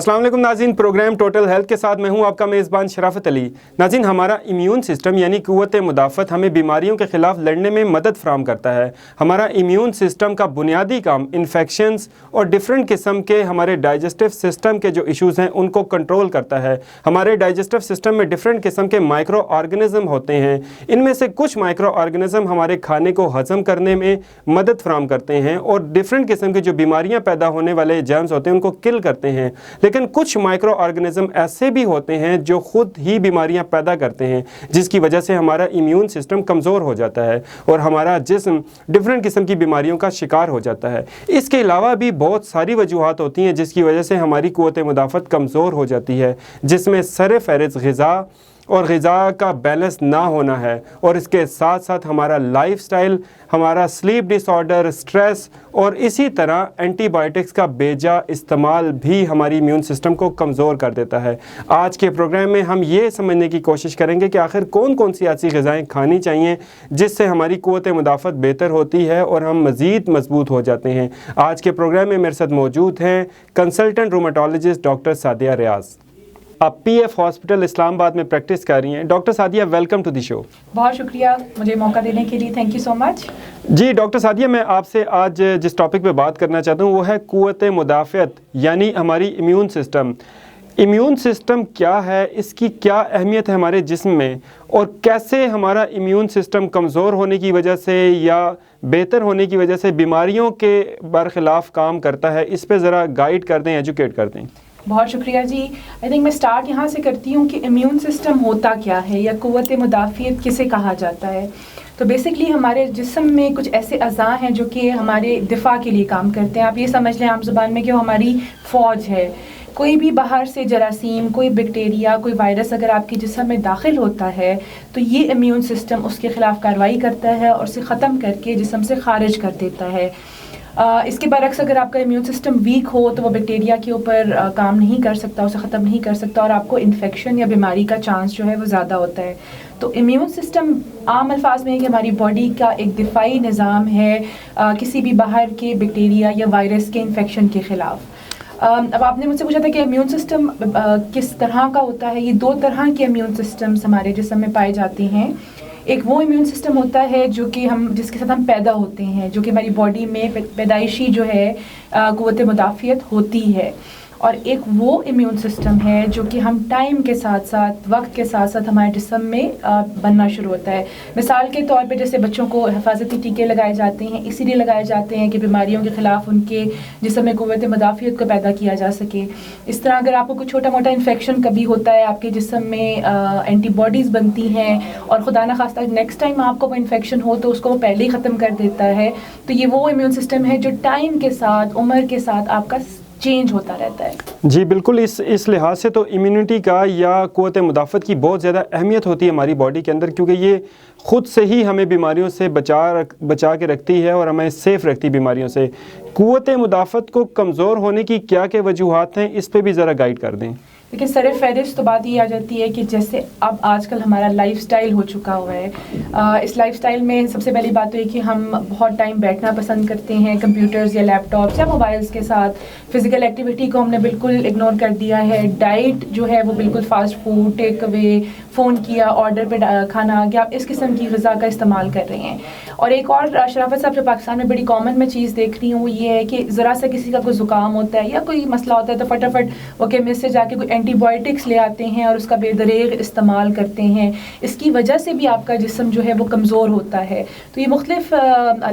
अस्सलाम वालेकुम नाज़रीन, प्रोग्राम टोटल हेल्थ के साथ मैं हूं आपका मेज़बान शराफत अली। नाज़रीन, हमारा इम्यून सिस्टम यानी क़ुव्वत मुदाफ़त हमें बीमारियों के ख़िलाफ़ लड़ने में मदद फ़राहम करता है। हमारा इम्यून सिस्टम का बुनियादी काम इन्फेक्शंस और डिफरेंट किस्म के हमारे डाइजेस्टिव सिस्टम के जो इशूज़ हैं उनको कंट्रोल करता है। हमारे डाइजेस्टिव सिस्टम में डिफरेंट किस्म के माइक्रो ऑर्गेनिज़म होते हैं। इनमें से कुछ माइक्रो ऑर्गेनिज़म हमारे खाने को हज़म करने में मदद फ़राहम करते हैं और डिफरेंट किस्म की जो बीमारियाँ पैदा होने वाले जर्म्स होते हैं उनको किल करते हैं। लेकिन कुछ माइक्रो ऑर्गेनिज़म ऐसे भी होते हैं जो ख़ुद ही बीमारियां पैदा करते हैं, जिसकी वजह से हमारा इम्यून सिस्टम कमज़ोर हो जाता है और हमारा जिस्म डिफरेंट किस्म की बीमारियों का शिकार हो जाता है। इसके अलावा भी बहुत सारी वजूहात होती हैं जिसकी वजह से हमारी क़ुव्वत मुदाफ़त कमज़ोर हो जाती है, जिसमें सर-ए-फ़हरिस्त ग़िज़ा और ग़िज़ा का बैलेंस ना होना है और इसके साथ साथ हमारा लाइफस्टाइल, हमारा स्लीप डिसऑर्डर, स्ट्रेस और इसी तरह एंटीबायोटिक्स का बेजा इस्तेमाल भी हमारी इम्यून सिस्टम को कमज़ोर कर देता है। आज के प्रोग्राम में हम ये समझने की कोशिश करेंगे कि आखिर कौन कौन सी ऐसी ग़िज़ाएँ खानी चाहिए जिससे हमारी क़ुव्वत मुदाफ़त बेहतर होती है और हम मज़ीद मजबूत हो जाते हैं। आज के प्रोग्राम में मेरे साथ मौजूद हैं consultant rheumatologist doctor Sadia Riaz. आप पीएफ हॉस्पिटल इस्लामाबाद में प्रैक्टिस कर रही हैं। Doctor Sadia, welcome to the show. बहुत शुक्रिया मुझे मौका देने के लिए, थैंक यू सो मच। जी डॉक्टर सादिया, मैं आपसे आज जिस टॉपिक पे बात करना चाहता हूँ वो है क़ुव्वत मुदाफ़त यानी हमारी इम्यून सिस्टम। इम्यून सिस्टम क्या है, इसकी क्या अहमियत है हमारे जिस्म में और कैसे हमारा इम्यून सिस्टम कमज़ोर होने की वजह से या बेहतर होने की वजह से बीमारियों के बरखिलाफ़ काम करता है, इस पे ज़रा गाइड कर दें, एजुकेट कर दें। बहुत शुक्रिया जी। आई थिंक मैं स्टार्ट यहाँ से करती हूँ कि इम्यून सिस्टम होता क्या है या क़ुव्वत मुदाफ़ियत किसे कहा जाता है। तो बेसिकली हमारे जिस्म में कुछ ऐसे अज़ा हैं जो कि हमारे दिफा के लिए काम करते हैं। आप ये समझ लें आम ज़ुबान में कि वो हमारी फ़ौज है। कोई भी बाहर से जरासीम, कोई बैक्टीरिया, कोई वायरस अगर आपके जिस्म में दाखिल होता है तो ये इम्यून सिस्टम उसके ख़िलाफ़ कार्रवाई करता है और उसे ख़त्म करके जिस्म से ख़ारिज कर देता है। इसके बरक्स अगर आपका इम्यून सिस्टम वीक हो तो वो बैक्टीरिया के ऊपर काम नहीं कर सकता, उसे ख़त्म नहीं कर सकता और आपको इन्फेक्शन या बीमारी का चांस जो है वो ज़्यादा होता है। तो इम्यून सिस्टम आम अल्फाज में है कि हमारी बॉडी का एक दिफाई निज़ाम है किसी भी बाहर के बैक्टीरिया या वायरस के इन्फेक्शन के ख़िलाफ़। अब आपने मुझसे पूछा था कि इम्यून सिस्टम किस तरह का होता है। ये दो तरह के इम्यून सिस्टम्स हमारे जिस्म में पाए जाते हैं। एक वो इम्यून सिस्टम होता है जो कि जिसके साथ हम पैदा होते हैं, जो कि हमारी बॉडी में पैदाइशी जो है क़ुव्वत मुदाफ़ियत होती है, और एक वो इम्यून सिस्टम है जो कि हम टाइम के साथ साथ, वक्त के साथ साथ हमारे जिस्म में बनना शुरू होता है। मिसाल के तौर पे जैसे बच्चों को हिफाजती टीके लगाए जाते हैं, इसीलिए लगाए जाते हैं कि बीमारियों के ख़िलाफ़ उनके जिस्म में क़ुव्वत मुदाफ़ियत को पैदा किया जा सके। इस तरह अगर आपको कुछ छोटा मोटा इन्फेक्शन कभी होता है, आपके जिस्म में एंटीबॉडीज़ बनती हैं और खुदा न खास्ता नेक्स्ट टाइम आपको वो इन्फेक्शन हो तो उसको वो पहले ही ख़त्म कर देता है। तो ये वो इम्यून सिस्टम है जो टाइम के साथ, उम्र के साथ आपका चेंज होता रहता है। जी बिल्कुल, इस लिहाज से तो इम्यूनिटी का या क़ुव्वत मुदाफ़त की बहुत ज़्यादा अहमियत होती है हमारी बॉडी के अंदर, क्योंकि ये ख़ुद से ही हमें बीमारियों से बचा के रखती है और हमें सेफ़ रखती है बीमारियों से। क़ुव्वत मुदाफ़त को कमज़ोर होने की क्या क्या वजूहात हैं, इस पर भी ज़रा गाइड कर दें। देखिए सर-ए-फ़हरिस्त तो बात ये आ जाती है कि जैसे अब आजकल हमारा लाइफ़स्टाइल हो चुका हुआ है। इस लाइफ़स्टाइल में सबसे पहली बात तो ये कि हम बहुत टाइम बैठना पसंद करते हैं कंप्यूटर्स या लैपटॉप्स या मोबाइल्स के साथ। फ़िज़िकल एक्टिविटी को हमने बिल्कुल इग्नोर कर दिया है। डाइट जो है वो बिल्कुल fast food, take away, phone किया, ऑर्डर पे खाना आ गया, आप इस किस्म की ग़िज़ा का इस्तेमाल कर रहे हैं। और एक और शराफत साहब जो पाकिस्तान में बड़ी कॉमन मैं चीज़ देख रही हूँ वो ये है कि ज़रा सा किसी का कोई ज़ुकाम होता है या कोई मसला होता है तो फटाफट वो केमिस्ट से जाके कोई एंटीबायोटिक्स ले आते हैं और उसका बेदरेग इस्तेमाल करते हैं। इसकी वजह से भी आपका जिस्म जो है वो कमज़ोर होता है। तो ये मुख्तलिफ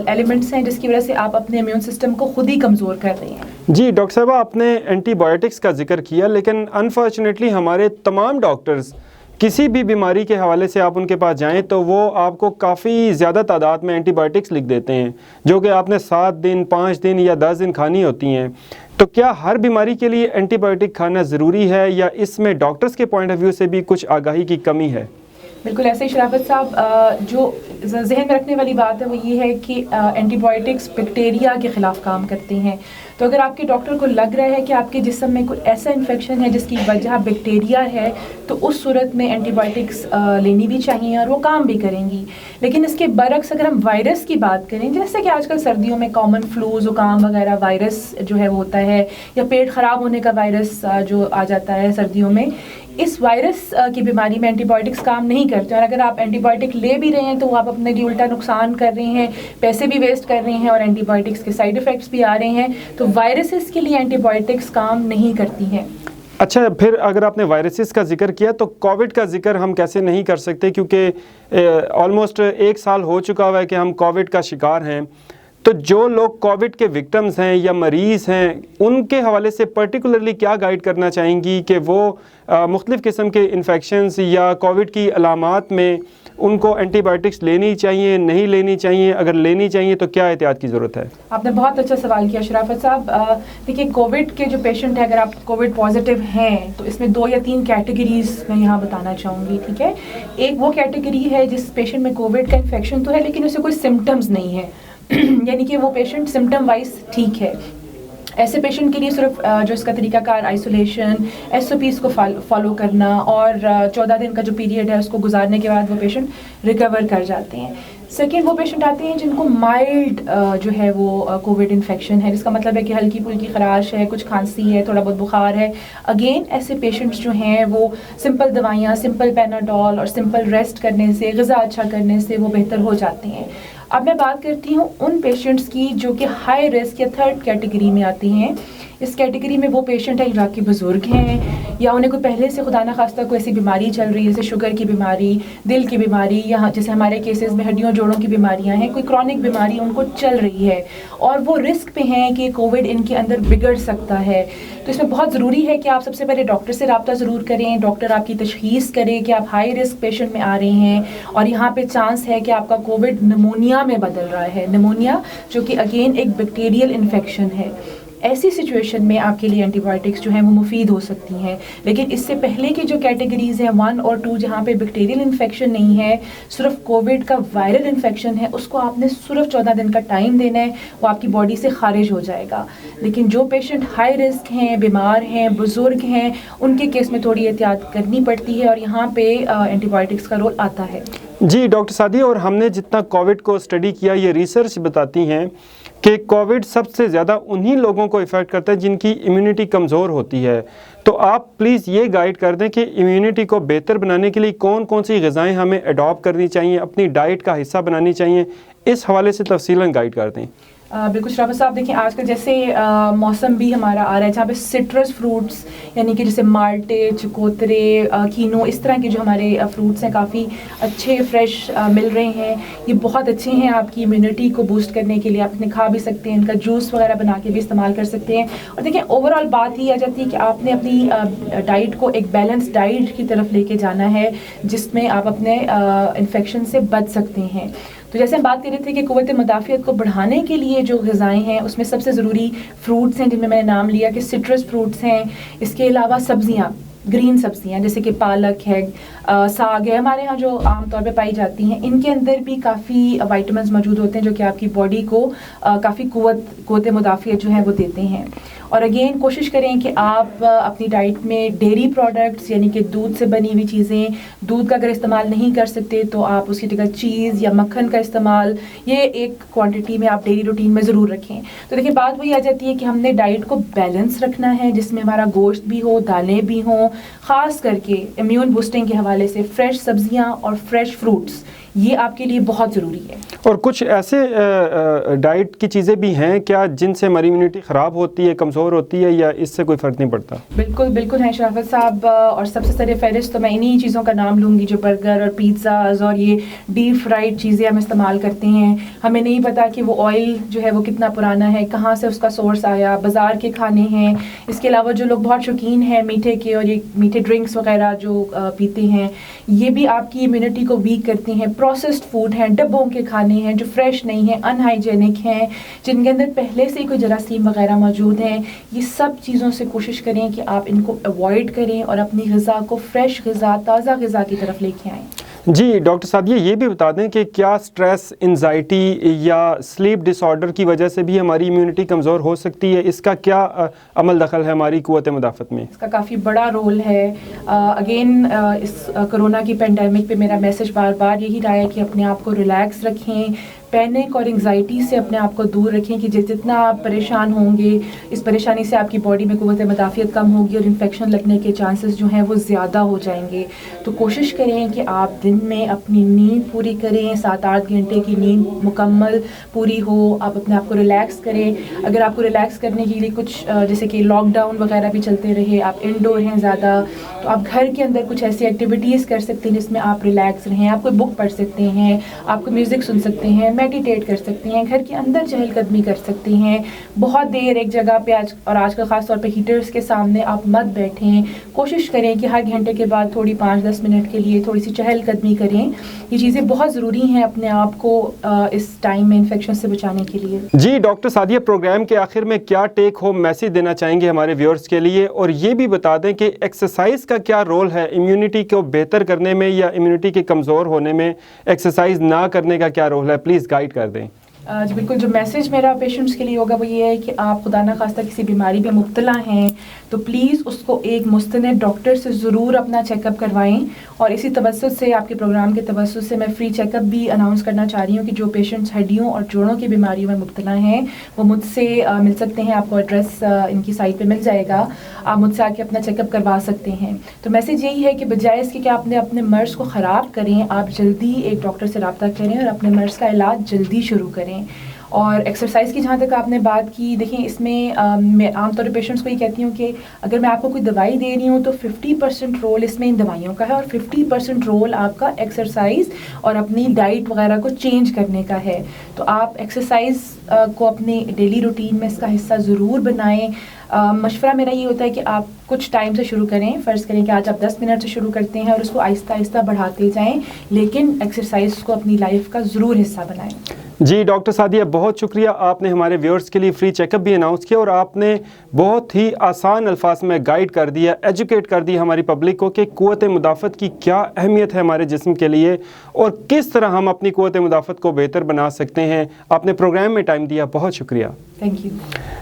एलिमेंट्स हैं जिसकी वजह से आप अपने इम्यून सिस्टम को खुद ही कमज़ोर कर रहे हैं। जी डॉक्टर साहबा, आपने एंटीबायोटिक्स का जिक्र किया, लेकिन अनफॉर्चुनेटली हमारे तमाम डॉक्टर्स किसी भी बीमारी के हवाले से आप उनके पास जाएं तो वो आपको काफ़ी ज़्यादा तादाद में एंटीबायोटिक्स लिख देते हैं जो कि आपने 7 दिन, 5 दिन या 10 दिन खानी होती हैं। तो क्या हर बीमारी के लिए एंटीबायोटिक खाना ज़रूरी है या इसमें डॉक्टर्स के पॉइंट ऑफ व्यू से भी कुछ आगाही की कमी है? बिल्कुल ऐसे ही शराफत साहब, जो जहन में रखने वाली बात है वो ये है कि एंटीबायोटिक्स बैक्टीरिया के ख़िलाफ़ काम करते हैं। तो अगर आपके डॉक्टर को लग रहा है कि आपके जिस्म में कोई ऐसा इन्फेक्शन है जिसकी वजह बैक्टीरिया है, तो उस सूरत में एंटीबायोटिक्स लेनी भी चाहिए और वो काम भी करेंगी। लेकिन इसके बरक्स अगर हम वायरस की बात करें, जैसे कि आजकल सर्दियों में कॉमन फ्लू, ज़ुकाम वगैरह वायरस जो है वो होता है, या पेट ख़राब होने का वायरस जो आ जाता है सर्दियों में, इस वायरस की बीमारी में एंटीबायोटिक्स काम नहीं करते। और अगर आप एंटीबायोटिक ले भी रहे हैं तो आप अपने लिए उल्टा नुकसान कर रहे हैं, पैसे भी वेस्ट कर रहे हैं और एंटीबायोटिक्स के साइड इफ़ेक्ट्स भी आ रहे हैं। तो वायरसेस के लिए एंटीबायोटिक्स काम नहीं करती हैं। अच्छा, फिर अगर आपने वायरसेस का जिक्र किया तो कोविड का जिक्र हम कैसे नहीं कर सकते, क्योंकि ऑलमोस्ट 1 साल हो चुका हुआ है कि हम कोविड का शिकार हैं। तो जो लोग कोविड के विक्टिम्स हैं या मरीज़ हैं, उनके हवाले से पर्टिकुलरली क्या गाइड करना चाहेंगी कि वो मुख्तलिफ़ किस्म के इन्फेक्शंस या कोविड की अलामात में उनको एंटीबायोटिक्स लेनी चाहिए, नहीं लेनी चाहिए? अगर लेनी चाहिए तो क्या एहतियात की ज़रूरत है? आपने बहुत अच्छा सवाल किया शराफत साहब। देखिए, कोविड के जो पेशेंट हैं, अगर आप कोविड पॉजिटिव हैं तो इसमें 2 या 3 कैटेगरीज मैं यहाँ बताना चाहूँगी, ठीक है। एक वो कैटेगरी है जिस पेशेंट में कोविड का इन्फेक्शन तो है लेकिन उसे कोई सिम्टम्स नहीं है यानी कि वो पेशेंट सिम्टम वाइज ठीक है। ऐसे पेशेंट के लिए सिर्फ जो इसका तरीकाकार आइसोलेशन, SOPs को फॉलो करना और 14 दिन का जो पीरियड है उसको गुजारने के बाद वो पेशेंट रिकवर कर जाते हैं। सेकेंड, वो पेशेंट आते हैं जिनको माइल्ड जो है वो कोविड इन्फेक्शन है, जिसका मतलब है कि हल्की फुल्की खराश है, कुछ खांसी है, थोड़ा बहुत बुखार है। अगेन ऐसे पेशेंट्स जो हैं वो सिंपल दवाइयाँ, सिंपल पैनाडोल और सिंपल रेस्ट करने से, ग़िज़ा अच्छा करने से वो बेहतर हो जाते हैं। अब मैं बात करती हूँ उन पेशेंट्स की जो कि हाई रिस्क या थर्ड कैटेगरी में आती हैं। इस कैटेगरी में वो पेशेंट है जो कि बुज़ुर्ग हैं या उन्हें कोई पहले से खुदा न खास्ता कोई ऐसी बीमारी चल रही है जैसे शुगर की बीमारी, दिल की बीमारी, या जैसे हमारे केसेस में हड्डियों जोड़ों की बीमारियां हैं, कोई क्रॉनिक बीमारी उनको चल रही है और वो रिस्क पे हैं कि कोविड इनके अंदर बिगड़ सकता है। तो इसमें बहुत ज़रूरी है कि आप सबसे पहले डॉक्टर से रब्ता ज़रूर करें, डॉक्टर आपकी तशख़ीस करे कि आप हाई रिस्क पेशेंट में आ रहे हैं और यहाँ पे चांस है कि आपका कोविड निमोनिया में बदल रहा है। निमोनिया जो कि अगेन एक बैक्टीरियल इन्फेक्शन है। ऐसी सिचुएशन में आपके लिए एंटीबायोटिक्स जो हैं वो मुफीद हो सकती हैं। लेकिन इससे पहले की जो कैटेगरीज़ हैं 1 और 2, जहाँ पे बैक्टीरियल इन्फेक्शन नहीं है, सिर्फ कोविड का वायरल इन्फेक्शन है, उसको आपने सिर्फ 14 दिन का टाइम देना है, वो आपकी बॉडी से खारिज हो जाएगा। लेकिन जो पेशेंट हाई रिस्क हैं, बीमार हैं, बुज़ुर्ग हैं, उनके केस में थोड़ी एहतियात करनी पड़ती है और यहाँ पे एंटीबायोटिक्स का रोल आता है। जी डॉक्टर सादिया, और हमने जितना कोविड को स्टडी किया, ये रिसर्च बताती हैं कि कोविड सबसे ज़्यादा उन्हीं लोगों को इफ़ेक्ट करता है जिनकी इम्यूनिटी कमज़ोर होती है। तो आप प्लीज़ ये गाइड कर दें कि इम्यूनिटी को बेहतर बनाने के लिए कौन कौन सी ग़िज़ाएँ हमें अडॉप्ट करनी चाहिए, अपनी डाइट का हिस्सा बनानी चाहिए, इस हवाले से तफसीलन गाइड कर दें। बिल्कुल शराफत साहब, देखिए आजकल जैसे मौसम भी हमारा आ रहा है जहाँ पे सिट्रस फ्रूट्स यानी कि जैसे माल्टे, चकोतरे, कीनो, इस तरह के जो हमारे फ्रूट्स हैं काफ़ी अच्छे फ्रेश मिल रहे हैं। ये बहुत अच्छे हैं आपकी इम्यूनिटी को बूस्ट करने के लिए। आप इन्हें खा भी सकते हैं, इनका जूस वगैरह बना के भी इस्तेमाल कर सकते हैं। और देखिए ओवरऑल बात ही आ जाती है कि आपने अपनी डाइट को एक बैलेंस डाइट की तरफ लेके जाना है जिसमें आप अपने इन्फेक्शन से बच सकते हैं। तो जैसे हम बात कर रहे थे कि क़ुव्वत मुदाफ़ियत को बढ़ाने के लिए जो ग़िज़ाएँ हैं उसमें सबसे ज़रूरी फ्रूट्स हैं, जिनमें मैंने नाम लिया कि सिट्रस फ्रूट्स हैं। इसके अलावा सब्ज़ियाँ, ग्रीन सब्ज़ियाँ जैसे कि पालक है, साग है, हमारे यहाँ जो आम तौर पे पाई जाती हैं, इनके अंदर भी काफ़ी विटामिन्स मौजूद होते हैं जो कि आपकी बॉडी को काफ़ी क़ुव्वत मुदाफ़ियत जो है वो देते हैं। और अगेन कोशिश करें कि आप अपनी डाइट में डेयरी प्रोडक्ट्स यानी कि दूध से बनी हुई चीज़ें, दूध का अगर इस्तेमाल नहीं कर सकते तो आप उसकी जगह चीज़ या मक्खन का इस्तेमाल, ये एक क्वांटिटी में आप डेली रूटीन में ज़रूर रखें। तो देखिए बात वही आ जाती है कि हमने डाइट को बैलेंस रखना है जिसमें हमारा गोश्त भी हो, दालें भी हों, ख़ास करके इम्यून बूस्टिंग के हवाले से फ्रेश सब्जियाँ और फ्रेश फ्रूट्स, ये आपके लिए बहुत ज़रूरी है। और कुछ ऐसे डाइट की चीज़ें भी हैं क्या जिनसे हमारी इम्यूनिटी ख़राब होती है, कमज़ोर होती है, या इससे कोई फ़र्क नहीं पड़ता? बिल्कुल बिल्कुल हैं शराफत साहब, और सबसे सर फहरिस्त तो मैं इन्हीं चीज़ों का नाम लूँगी जो बर्गर और पिज़्ज़ाज़ और ये डीप फ्राइड चीज़ें हम इस्तेमाल करते हैं। हमें नहीं पता कि वो ऑयल जो है वो कितना पुराना है, कहाँ से उसका सोर्स आया, बाज़ार के खाने हैं। इसके अलावा जो लोग बहुत शौकीन हैं मीठे के और ये मीठे ड्रिंक्स वगैरह जो पीते हैं, ये भी आपकी इम्यूनिटी को वीक करती हैं। प्रोसेस्ड फूड हैं, डब्बों के खाने हैं जो फ्रेश नहीं हैं, अनहाइजेनिक हैं, जिनके अंदर पहले से ही कोई जरासीम वगैरह मौजूद हैं। ये सब चीज़ों से कोशिश करें कि आप इनको अवॉइड करें और अपनी ग़िज़ा को फ्रेश ग़िज़ा, ताज़ा ग़िज़ा की तरफ लेके आएँ। जी डॉक्टर सादिया, ये भी बता दें कि क्या स्ट्रेस, एंजाइटी या स्लीप डिसऑर्डर की वजह से भी हमारी इम्यूनिटी कमज़ोर हो सकती है? इसका क्या अमल दखल है हमारी क़ुव्वत मुदाफ़त में? इसका काफ़ी बड़ा रोल है। अगेन इस कोरोना की पेंडेमिक पे मेरा मैसेज बार बार यही रहा है कि अपने आप को रिलैक्स रखें, पैनिक और एंजाइटी से अपने आप को दूर रखें कि जितना आप परेशान होंगे, इस परेशानी से आपकी बॉडी में क़ुव्वत मुदाफ़ियत कम होगी और इन्फेक्शन लगने के चांसेस जो हैं वो ज़्यादा हो जाएंगे। तो कोशिश करें कि आप दिन में अपनी नींद पूरी करें, 7-8 घंटे की नींद मुकम्मल पूरी हो। आप अपने आप को रिलैक्स करें। अगर आपको रिलैक्स करने के लिए कुछ जैसे कि लॉकडाउन वगैरह भी चलते रहे, आप इंडोर हैं ज़्यादा, तो आप घर के अंदर कुछ ऐसी एक्टिविटीज़ कर सकते हैं जिसमें आप रिलैक्स रहें। आप कोई बुक पढ़ सकते हैं, आप कोई म्यूज़िक सुन सकते हैं, मेडिटेट कर सकते हैं, घर के अंदर चहलकदमी कर सकते हैं। बहुत देर एक जगह पे आजकल ख़ास तौर पे हीटर्स के सामने आप मत बैठें। कोशिश करें कि हर घंटे के बाद थोड़ी 5-10 मिनट के लिए थोड़ी सी चहलकदमी करें। ये चीज़ें बहुत ज़रूरी हैं अपने आप को इस टाइम में इन्फेक्शन से बचाने के लिए। जी डॉक्टर सादिया, प्रोग्राम के आखिर में क्या टेक होम मैसेज देना चाहेंगे हमारे व्यूअर्स के लिए, और ये भी बता दें कि एक्सरसाइज का क्या रोल है इम्यूनिटी को बेहतर करने में या इम्यूनिटी के कमज़ोर होने में? एक्सरसाइज ना करने का क्या रोल है, प्लीज़ गाइड कर दें। जी बिल्कुल, जो मैसेज मेरा पेशेंट्स के लिए होगा वो ये है कि आप खुदा ना खास्ता किसी बीमारी में मुब्तला हैं तो प्लीज़ उसको एक मुस्तनद डॉक्टर से ज़रूर अपना चेकअप करवाएं। और इसी तवज्जुह से आपके प्रोग्राम के तवज्जुह से मैं फ्री चेकअप भी अनाउंस करना चाह रही हूँ कि जो पेशेंट्स हड्डियों और जोड़ों की बीमारियों में मुब्तला हैं वो मुझसे मिल सकते हैं। आपको एड्रेस इनकी साइट पर मिल जाएगा, आप मुझसे आके अपना चेकअप करवा सकते हैं। तो मैसेज यही है कि बजाय इसके कि आपने अपने मर्ज़ को ख़राब करें, आप जल्दी एक डॉक्टर से रब्ता करें और अपने मर्ज़ का इलाज जल्दी शुरू करें। और एक्सरसाइज की जहाँ तक आपने बात की, देखिए इसमें मैं आमतौर पर पेशेंट्स को ये कहती हूँ कि अगर मैं आपको कोई दवाई दे रही हूँ तो 50% रोल इसमें इन दवाइयों का है और 50% रोल आपका एक्सरसाइज और अपनी डाइट वगैरह को चेंज करने का है। तो आप एक्सरसाइज को अपने डेली रूटीन में इसका हिस्सा ज़रूर बनाएं। मशवरा मेरा ये होता है कि आप कुछ टाइम से शुरू करें। फ़र्ज़ करें कि आज आप 10 मिनट से शुरू करते हैं और उसको आहिस्ता आहिस्ता बढ़ाते जाएं, लेकिन एक्सरसाइज को अपनी लाइफ का ज़रूर हिस्सा बनाएं। जी डॉक्टर सादिया, बहुत शुक्रिया, आपने हमारे व्यूअर्स के लिए फ्री चेकअप भी अनाउंस किया और आपने बहुत ही आसान अल्फाज में गाइड कर दिया, एजुकेट कर दिया हमारी पब्लिक को कि क़ुव्वत मुदाफ़त की क्या अहमियत है हमारे जिस्म के लिए और किस तरह हम अपनी क़ुव्वत मुदाफ़त को बेहतर बना सकते हैं। आपने प्रोग्राम में टाइम दिया, बहुत शुक्रिया। Thank you.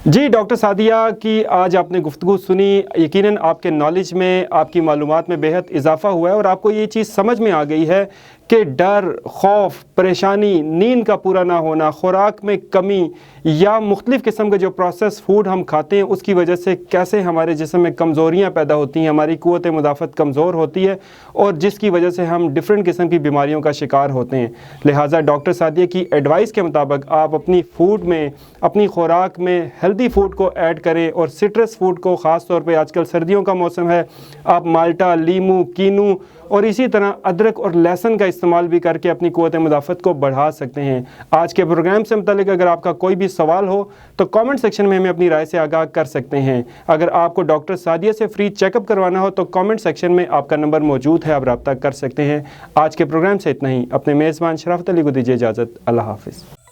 जी डॉक्टर सादिया की आज आपने गुफ्तगू सुनी, यकीनन आपके नॉलेज में, आपकी मालूमात में बेहद इजाफा हुआ है और आपको ये चीज़ समझ में आ गई है कि डर, खौफ, परेशानी, नींद का पूरा ना होना, खुराक में कमी या मुख्तलिफ़ किस्म के जो प्रोसेस फूड हम खाते हैं उसकी वजह से कैसे हमारे जिस्म में कमज़ोरियाँ पैदा होती हैं, हमारी क़ुव्वत मुदाफ़त कमज़ोर होती है और जिसकी वजह से हम डिफरेंट किस्म की बीमारियों का शिकार होते हैं। लिहाजा डॉक्टर सादिया की एडवाइस के मुताबिक आप अपनी फ़ूड में, अपनी खुराक में हेल्दी फूड को ऐड करें और सिट्रस फूड को, ख़ास तौर पे आजकल सर्दियों का मौसम है, आप माल्टा, लीमू, कीनू और इसी तरह अदरक और लहसुन का इस्तेमाल भी करके अपनी क़ुव्वत मुदाफ़त को बढ़ा सकते हैं। आज के प्रोग्राम से मुतालिक अगर आपका कोई भी सवाल हो तो कमेंट सेक्शन में हमें अपनी राय से आगाह कर सकते हैं। अगर आपको डॉक्टर सादिया से फ्री चेकअप करवाना हो तो कमेंट सेक्शन में आपका नंबर मौजूद है, आप रब्ता कर सकते हैं। आज के प्रोग्राम से इतना ही। अपने मेज़बान शराफत अली को दीजिए इजाज़त। अल्लाह हाफ़िज़।